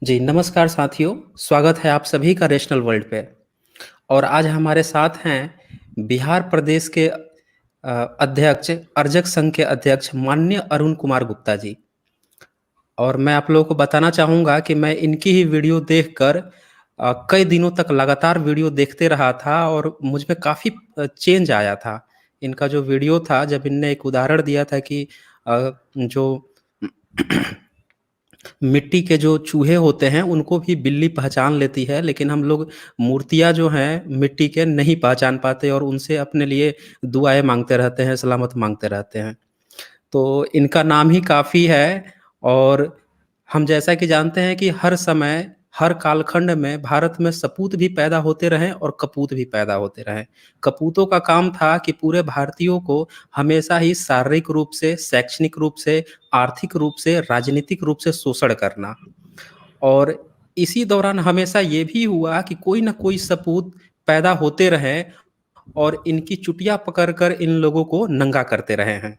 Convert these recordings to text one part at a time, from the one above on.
जी, नमस्कार साथियों, स्वागत है आप सभी का रैशनल वर्ल्ड पे। और आज हमारे साथ हैं बिहार प्रदेश के अध्यक्ष, अर्जक संघ के अध्यक्ष माननीय अरुण कुमार गुप्ता जी। और मैं आप लोगों को बताना चाहूँगा कि मैं इनकी ही वीडियो देखकर कई दिनों तक लगातार वीडियो देखते रहा था और मुझ में काफ़ी चेंज आया था। इनका जो वीडियो था, जब इनने एक उदाहरण दिया था कि जो मिट्टी के जो चूहे होते हैं उनको भी बिल्ली पहचान लेती है, लेकिन हम लोग मूर्तियाँ जो हैं मिट्टी के नहीं पहचान पाते और उनसे अपने लिए दुआएँ माँगते रहते हैं, सलामत माँगते रहते हैं। तो इनका नाम ही काफ़ी है। और हम जैसा कि जानते हैं कि हर समय, हर कालखंड में भारत में सपूत भी पैदा होते रहें और कपूत भी पैदा होते रहें। कपूतों का काम था कि पूरे भारतीयों को हमेशा ही शारीरिक रूप से, शैक्षणिक रूप से, आर्थिक रूप से, राजनीतिक रूप से शोषण करना। और इसी दौरान हमेशा ये भी हुआ कि कोई न कोई सपूत पैदा होते रहें और इनकी चुटिया पकड़ कर इन लोगों को नंगा करते रहे हैं।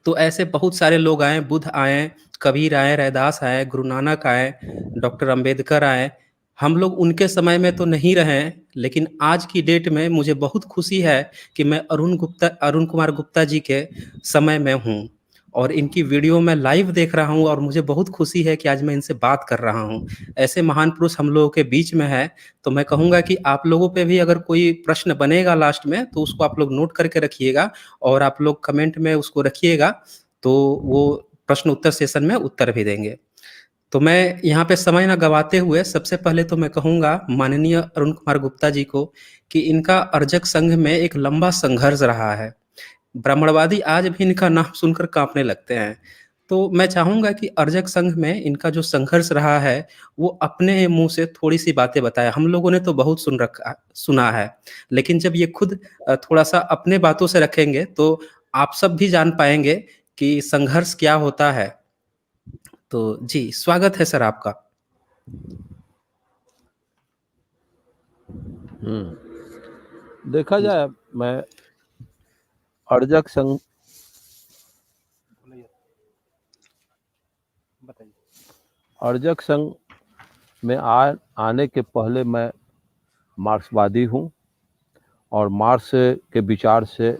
तो ऐसे बहुत सारे लोग आए, बुद्ध आए, कबीर आए, रैदास आए, गुरु नानक आए, डॉक्टर अंबेडकर आए। हम लोग उनके समय में तो नहीं रहे हैं, लेकिन आज की डेट में मुझे बहुत खुशी है कि मैं अरुण कुमार गुप्ता जी के समय में हूँ और इनकी वीडियो मैं लाइव देख रहा हूँ और मुझे बहुत खुशी है कि आज मैं इनसे बात कर रहा हूँ। ऐसे महान पुरुष हम लोगों के बीच में है, तो मैं कहूँगा कि आप लोगों पे भी अगर कोई प्रश्न बनेगा लास्ट में, तो उसको आप लोग नोट करके रखिएगा और आप लोग कमेंट में उसको रखिएगा, तो वो प्रश्न उत्तर सेशन में उत्तर भी देंगे। तो मैं यहाँ पे समय ना गवाते हुए सबसे पहले तो मैं कहूँगा माननीय अरुण कुमार गुप्ता जी को कि इनका अर्जक संघ में एक लंबा संघर्ष रहा है। ब्राह्मणवादी आज भी इनका नाम सुनकर काँपने लगते हैं। तो मैं चाहूँगा कि अर्जक संघ में इनका जो संघर्ष रहा है, वो अपने मुँह से थोड़ी-सी बातें बताएँ। हम लोगों ने तो बहुत सुना है, लेकिन जब ये खुद थोड़ा-सा अपने बातों से रखेंगे, तो आप सब भी जान पाएँगे कि संघर्ष क्या होता है। तो जी, स्वागत है सर आपका। देखा जी, जाए, मैं अर्जक संघ अर्जक संघ में आने के पहले मैं मार्क्सवादी हूँ और मार्क्स के विचार से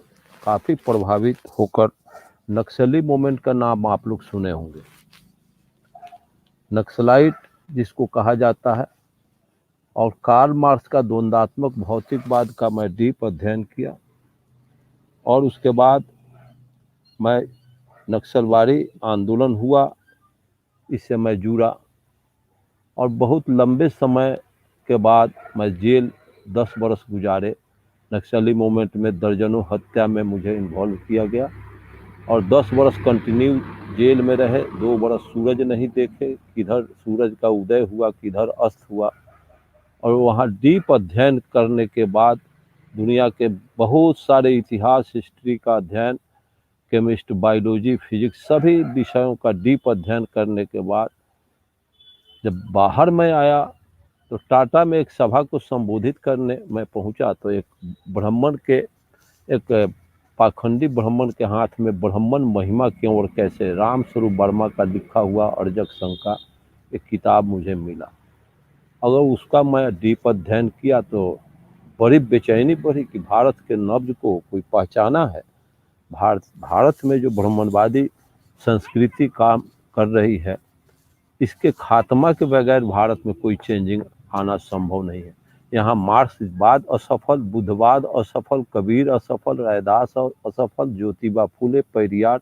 काफ़ी प्रभावित होकर नक्सली मूवमेंट का नाम आप लोग सुने होंगे। नक्सलाइट जिसको कहा जाता है, और कार्ल मार्क्स का द्वंद्वात्मक भौतिकवाद का मैं डीप अध्ययन किया और उसके बाद मैं नक्सलवादी आंदोलन हुआ, इससे मैं जुड़ा और बहुत लंबे समय के बाद मैं जेल 10 बरस गुजारे। नक्सली मूवमेंट में दर्जनों हत्या में मुझे इन्वॉल्व किया गया और 10 बरस कंटिन्यू जेल में रहे। 2 बरस सूरज नहीं देखे, किधर सूरज का उदय हुआ किधर अस्त हुआ। और वहाँ डीप अध्ययन करने के बाद दुनिया के बहुत सारे इतिहास, हिस्ट्री का अध्ययन, केमिस्ट, बायोलॉजी, फिजिक्स, सभी विषयों का डीप अध्ययन करने के बाद जब बाहर में आया तो टाटा में एक सभा को संबोधित करने मैं पहुंचा, तो एक ब्राह्मण के, एक पाखंडी ब्राह्मण के हाथ में ब्राह्मण महिमा क्यों और कैसे, राम स्वरूप वर्मा का लिखा हुआ अर्जक संघ का एक किताब मुझे मिला। अगर उसका मैं डीप अध्ययन किया तो बड़ी बेचैनी बढ़ी कि भारत के नब्ज को कोई पहचाना है। भारत में जो ब्राह्मणवादी संस्कृति काम कर रही है, इसके खात्मा के बगैर भारत में कोई चेंजिंग आना संभव नहीं है। यहाँ मार्क्सवाद असफल, बुद्धवाद असफल, कबीर असफल, रैदास असफल, ज्योतिबा फूले, पेरियार,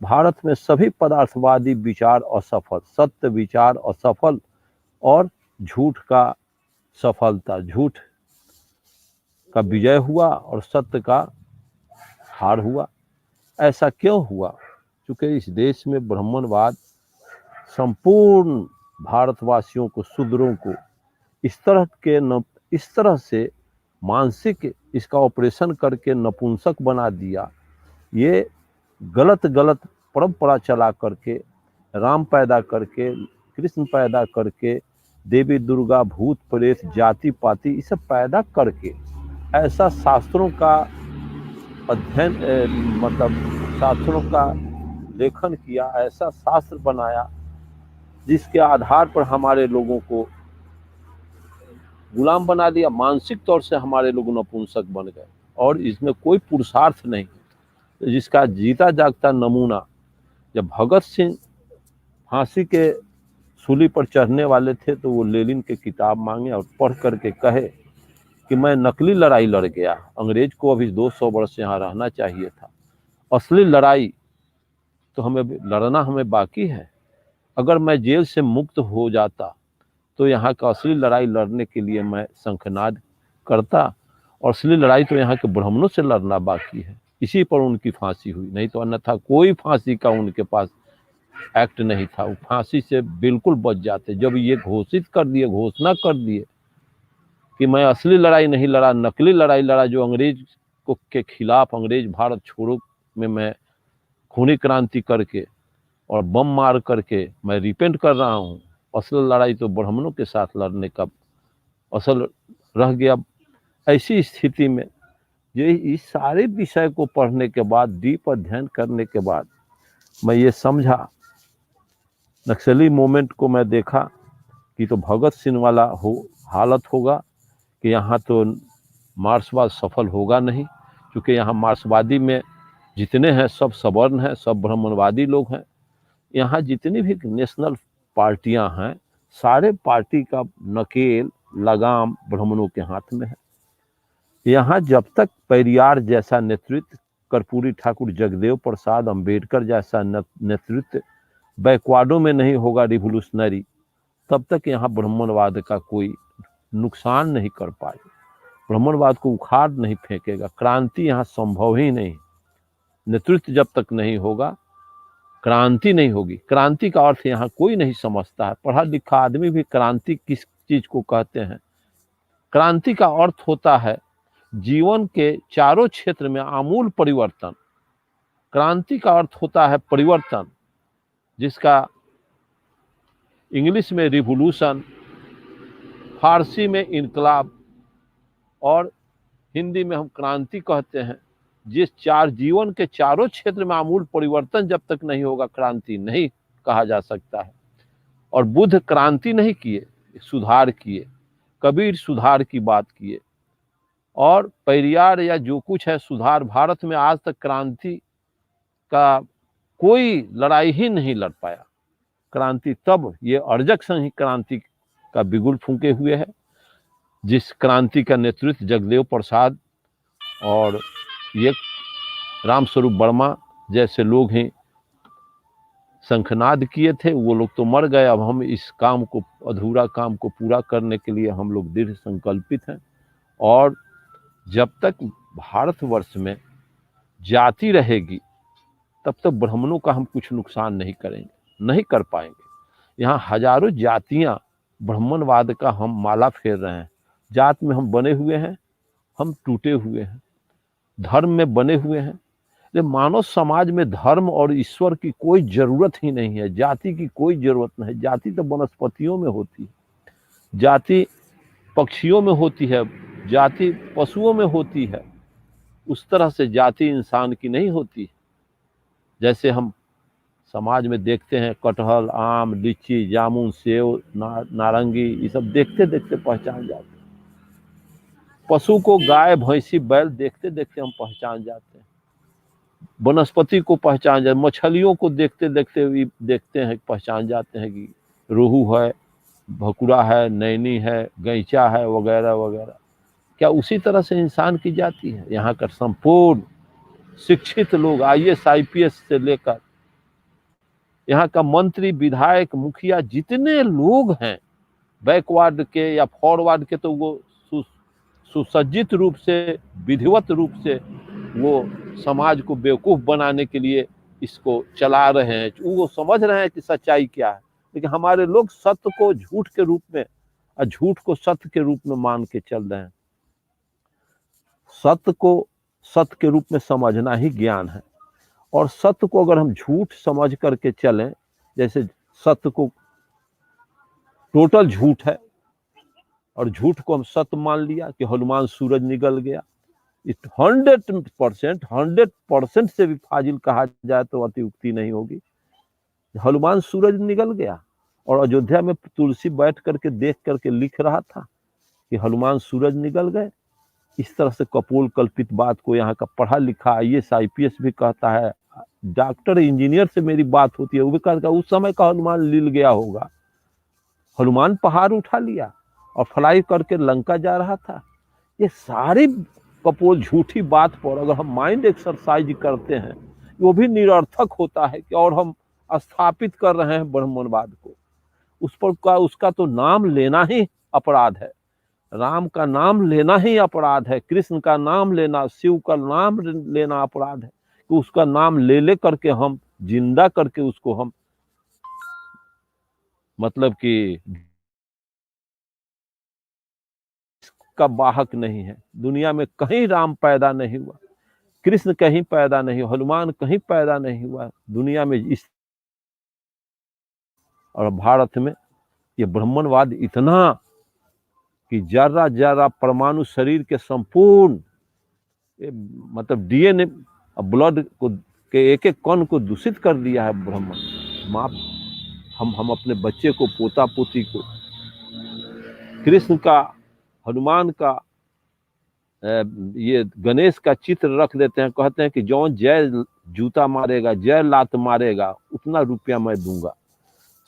भारत में सभी पदार्थवादी विचार असफल, सत्य विचार असफल और झूठ का सफलता, झूठ का विजय हुआ और सत्य का हार हुआ। ऐसा क्यों हुआ? क्योंकि इस देश में ब्राह्मणवाद संपूर्ण भारतवासियों को, शूद्रों को इस तरह से मानसिक इसका ऑपरेशन करके नपुंसक बना दिया। ये गलत परंपरा चला करके, राम पैदा करके, कृष्ण पैदा करके, देवी दुर्गा, भूत प्रेत, जाति पाति, ये सब पैदा करके ऐसा शास्त्रों का अध्ययन, मतलब शास्त्रों का लेखन किया, ऐसा शास्त्र बनाया जिसके आधार पर हमारे लोगों को गुलाम बना दिया, मानसिक तौर से हमारे लोग नपुंसक बन गए और इसमें कोई पुरुषार्थ नहीं। जिसका जीता जागता नमूना जब भगत सिंह फांसी के सूली पर चढ़ने वाले थे तो वो लेनिन की किताब मांगे और पढ़ करके कहे कि मैं नकली लड़ाई लड़ गया, अंग्रेज को अभी 200 वर्ष यहाँ रहना चाहिए था, असली लड़ाई तो हमें बाकी है। अगर मैं जेल से मुक्त हो जाता तो यहाँ का असली लड़ाई लड़ने के लिए मैं शंखनाद करता, और असली लड़ाई तो यहाँ के ब्राह्मणों से लड़ना बाकी है। इसी पर उनकी फांसी हुई, नहीं तो अन्यथा कोई फांसी का उनके पास एक्ट नहीं था, वो फांसी से बिल्कुल बच जाते। जब ये घोषणा कर दिए कि मैं असली लड़ाई नहीं लड़ा, नकली लड़ाई लड़ा, जो अंग्रेज को के खिलाफ, अंग्रेज भारत छोड़ो में मैं खूनी क्रांति करके और बम मार करके मैं रिपेंट कर रहा हूँ, असल लड़ाई तो ब्राह्मणों के साथ लड़ने का असल रह गया। ऐसी स्थिति में ये इस सारे विषय को पढ़ने के बाद, डीप अध्ययन करने के बाद मैं ये समझा, नक्सली मूवमेंट को मैं देखा कि तो भगत सिंह वाला हालत होगा कि यहाँ तो मार्क्सवाद सफल होगा नहीं, क्योंकि यहाँ मार्क्सवादी में जितने हैं सब सवर्ण हैं, सब ब्राह्मणवादी लोग हैं। यहाँ जितनी भी नेशनल पार्टियां हैं, सारे पार्टी का नकेल लगाम ब्राह्मणों के हाथ में है। यहाँ जब तक पेरियार जैसा नेतृत्व, कर्पूरी ठाकुर, जगदेव प्रसाद, अंबेडकर जैसा नेतृत्व बैकवर्डों में नहीं होगा रिवोल्यूशनरी, तब तक यहाँ ब्राह्मणवाद का कोई नुकसान नहीं कर पाएगा, ब्राह्मणवाद को उखाड़ नहीं फेंकेगा। क्रांति यहाँ संभव ही नहीं, नेतृत्व जब तक नहीं होगा क्रांति नहीं होगी। क्रांति का अर्थ यहाँ कोई नहीं समझता है, पढ़ा लिखा आदमी भी क्रांति किस चीज को कहते हैं। क्रांति का अर्थ होता है जीवन के चारों क्षेत्र में आमूल परिवर्तन। क्रांति का अर्थ होता है परिवर्तन, जिसका इंग्लिश में रिवोल्यूशन, फारसी में इनकलाब और हिंदी में हम क्रांति कहते हैं। जिस जीवन के चारों क्षेत्र में आमूल परिवर्तन जब तक नहीं होगा, क्रांति नहीं कहा जा सकता है। और बुद्ध क्रांति नहीं किए, सुधार किए, कबीर सुधार की बात किए, और पेरियार या जो कुछ है सुधार। भारत में आज तक क्रांति का कोई लड़ाई ही नहीं लड़ पाया। क्रांति तब ये अर्जक संघ ही क्रांति का बिगुल फूंके हुए है, जिस क्रांति का नेतृत्व जगदेव प्रसाद और ये रामस्वरूप वर्मा जैसे लोग हैं शंखनाद किए थे। वो लोग तो मर गए, अब हम इस काम को, अधूरा काम को पूरा करने के लिए हम लोग दृढ़ संकल्पित हैं। और जब तक भारतवर्ष में जाति रहेगी तब तक ब्राह्मणों का हम कुछ नुकसान नहीं करेंगे, नहीं कर पाएंगे। यहाँ हजारों जातियां ब्राह्मणवाद का हम माला फेर रहे हैं। जात में हम बने हुए हैं, हम टूटे हुए हैं, धर्म में बने हुए हैं। लेकिन मानव समाज में धर्म और ईश्वर की कोई जरूरत ही नहीं है, जाति की कोई जरूरत नहीं। जाति तो वनस्पतियों में होती है, जाति पक्षियों में होती है, जाति पशुओं में होती है। उस तरह से जाति इंसान की नहीं होती। जैसे हम समाज में देखते हैं कटहल, आम, लीची, जामुन, सेव, नारंगी, ये सब देखते देखते पहचान जाते हैं। पशु को गाय, भैंसी, बैल देखते देखते हम पहचान जाते हैं। वनस्पति को पहचान जाते, मछलियों को देखते देखते हैं, पहचान जाते हैं कि रोहू है, भकुरा है, नैनी है, गैंचा है, वगैरह वगैरह। क्या उसी तरह से इंसान की जाति है? यहाँ का संपूर्ण शिक्षित लोग, IAS IPS से लेकर यहाँ का मंत्री, विधायक, मुखिया, जितने लोग हैं बैकवर्ड के या फॉरवर्ड के, तो वो सुसज्जित रूप से, विधिवत रूप से वो समाज को बेवकूफ बनाने के लिए इसको चला रहे हैं। वो समझ रहे हैं कि सच्चाई क्या है, लेकिन हमारे लोग सत्य को झूठ के रूप में और झूठ को सत्य के रूप में मान के चल रहे हैं। सत्य को सत्य के रूप में समझना ही ज्ञान है। और सत्य को अगर हम झूठ समझ करके चलें, जैसे सत्य को टोटल झूठ है और झूठ को हम सत्य मान लिया कि हनुमान सूरज निकल गया, 100% से भी फाजिल कहा जाए तो अतियुक्ति नहीं होगी। हनुमान सूरज निकल गया और अयोध्या में तुलसी बैठ करके देख करके लिख रहा था कि हनुमान सूरज निकल गए। इस तरह से कपोल कल्पित बात को यहाँ का पढ़ा लिखा IAS IPS भी कहता है, डॉक्टर इंजीनियर से मेरी बात होती है, वो भी कहता उस समय का हनुमान लील गया होगा। हनुमान पहाड़ उठा लिया और फ्लाई करके लंका जा रहा था। ये सारी कपोल झूठी बात पर अगर हम माइंड एक्सरसाइज करते हैं वो भी निरर्थक होता है कि और हम स्थापित कर रहे हैं ब्रह्मण्यवाद को। उस पर का उसका तो नाम लेना ही अपराध है, राम का नाम लेना ही अपराध है, कृष्ण का नाम लेना, शिव का नाम लेना अपराध है। कि उसका नाम ले करके हम जिंदा करके उसको हम मतलब कि का वाहक नहीं है। दुनिया में कहीं राम पैदा नहीं हुआ, कृष्ण कहीं पैदा नहीं हुआ, हनुमान कहीं पैदा नहीं हुआ दुनिया में इस। और भारत में ये ब्राह्मणवाद इतना कि जरा जरा परमाणु शरीर के संपूर्ण मतलब DNA ब्लड को के एक एक कण को दूषित कर दिया है ब्राह्मण। माँ हम अपने बच्चे को, पोता पोती को कृष्ण का, हनुमान का, ये गणेश का चित्र रख देते हैं, कहते हैं कि जौन जय जूता मारेगा, जय लात मारेगा, उतना रुपया मैं दूंगा।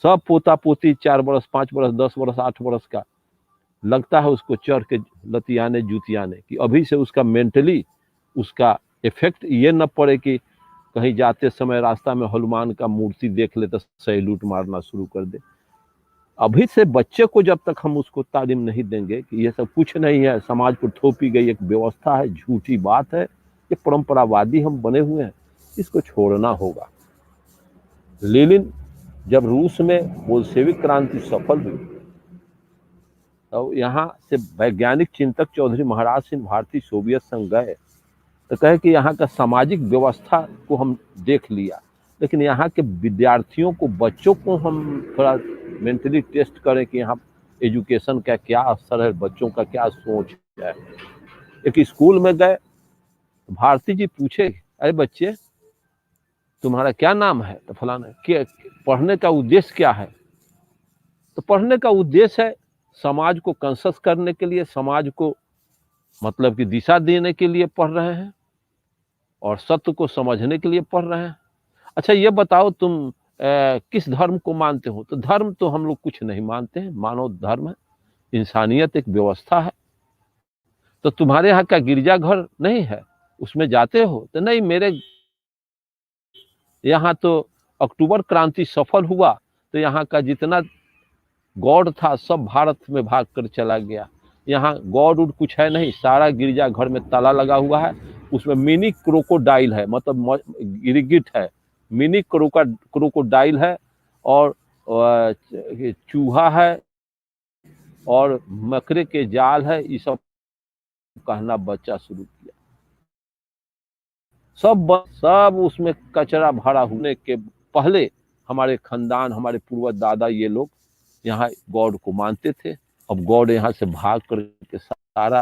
सब पोता पोती 4 बरस 5 बरस 10 बरस 8 बरस का लगता है उसको चढ़ के लतियाने जूतियाने कि अभी से उसका मेंटली उसका इफेक्ट ये न पड़े कि कहीं जाते समय रास्ता में हनुमान का मूर्ति देख ले तो सैल्यूट मारना शुरू कर दे। अभी से बच्चे को जब तक हम उसको तालीम नहीं देंगे कि ये सब कुछ नहीं है, समाज को थोपी गई एक व्यवस्था है, झूठी बात है, ये परंपरावादी हम बने हुए हैं, इसको छोड़ना होगा। लेनिन जब रूस में बोल्शेविक क्रांति सफल हुई तो यहाँ से वैज्ञानिक चिंतक चौधरी महाराज सिंह भारती सोवियत संघ गए तो कहे कि यहाँ का सामाजिक व्यवस्था को हम देख लिया, लेकिन यहाँ के विद्यार्थियों को, बच्चों को हम थोड़ा मेंटली टेस्ट करें कि यहाँ एजुकेशन का क्या असर है, बच्चों का क्या सोच है। एक स्कूल में गए, भारती जी पूछे, अरे बच्चे तुम्हारा क्या नाम है? तो फलाना। क्या पढ़ने का उद्देश्य क्या है? तो पढ़ने का उद्देश्य है समाज को कंसस करने के लिए, समाज को मतलब कि दिशा देने के लिए पढ़ रहे हैं और सत्य को समझने के लिए पढ़ रहे हैं। अच्छा ये बताओ तुम किस धर्म को मानते हो? तो धर्म तो हम लोग कुछ नहीं मानते हैं, मानव धर्म है, इंसानियत एक व्यवस्था है। तो तुम्हारे यहाँ का गिरजाघर नहीं है, उसमें जाते हो? तो नहीं, मेरे यहाँ तो अक्टूबर क्रांति सफल हुआ तो यहाँ का जितना गॉड था सब भारत में भाग कर चला गया। यहाँ गॉड उड कुछ है नहीं, सारा गिरजाघर में ताला लगा हुआ है, उसमें मिनी क्रोकोडाइल है, मतलब गिरगिट है, मिनी क्रोकोडाइल है और चूहा है और मकरे के जाल है। ये सब कहना बच्चा शुरू किया, सब उसमें कचरा भरा होने के पहले हमारे खानदान, हमारे पूर्वज दादा ये लोग यहाँ गॉड को मानते थे। अब गॉड यहाँ से भाग करके सारा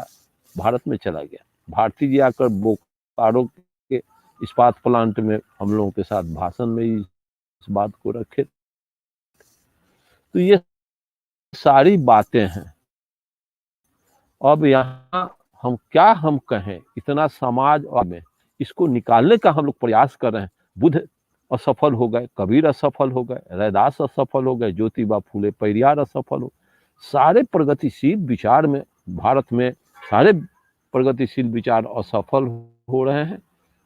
भारत में चला गया। भारती जी आकर बोकारो के इस्पात प्लांट में हम लोगों के साथ भाषण में इस बात को रखे। तो ये सारी बातें हैं। अब यहाँ हम क्या हम कहें, इतना समाज और में इसको निकालने का हम लोग प्रयास कर रहे हैं। बुद्ध असफल हो गए, कबीर असफल हो गए, रैदास असफल हो गए, ज्योतिबा फूले पेरियार असफल हो। सारे प्रगतिशील विचार में भारत में सारे प्रगतिशील विचार असफल हो रहे हैं।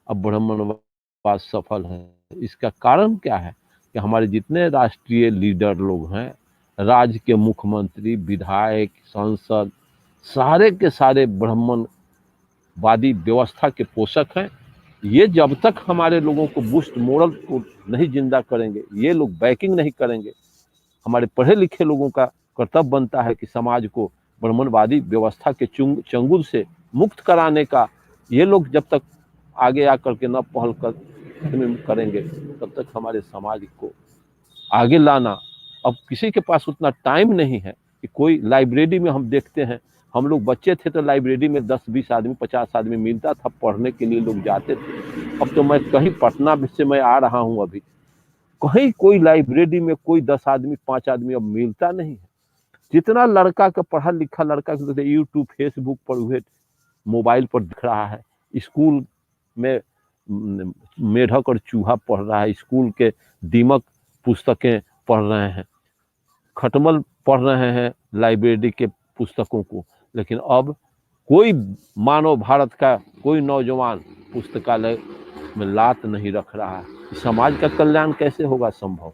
अब ब्राह्मणवाद सफल है। इसका कारण क्या है कि हमारे जितने राष्ट्रीय लीडर लोग हैं, राज्य के मुख्यमंत्री, विधायक, सांसद, सारे के सारे ब्राह्मणवादी व्यवस्था के पोषक हैं। ये जब तक हमारे लोगों को बुस्ट मोरल को नहीं जिंदा करेंगे, ये लोग बैकिंग नहीं करेंगे, हमारे पढ़े लिखे लोगों का कर्तव्य बनता है कि समाज को ब्राह्मणवादी व्यवस्था के चंगुल से मुक्त कराने का ये लोग जब तक आगे आकर के न पहल करेंगे तब तक हमारे समाज को आगे लाना। अब किसी के पास उतना टाइम नहीं है कि कोई लाइब्रेरी में, हम देखते हैं हम लोग बच्चे थे तो लाइब्रेरी में 10-20 आदमी 50 आदमी मिलता था, पढ़ने के लिए लोग जाते थे। अब तो मैं कहीं पटना से मैं आ रहा हूँ, अभी कहीं कोई लाइब्रेरी में कोई 10 आदमी 5 आदमी अब मिलता नहीं है। जितना लड़का का पढ़ा लिखा लड़का यूट्यूब फेसबुक पर हुए मोबाइल पर दिख रहा है, स्कूल में मेढक और चूहा पढ़ रहा है, स्कूल के दीमक पुस्तकें पढ़ रहे हैं, खटमल पढ़ रहे हैं लाइब्रेरी के पुस्तकों को। लेकिन अब कोई मानव भारत का कोई नौजवान पुस्तकालय में लात नहीं रख रहा है। समाज का कल्याण कैसे होगा संभव?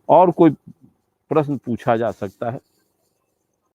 और कोई प्रश्न पूछा जा सकता है?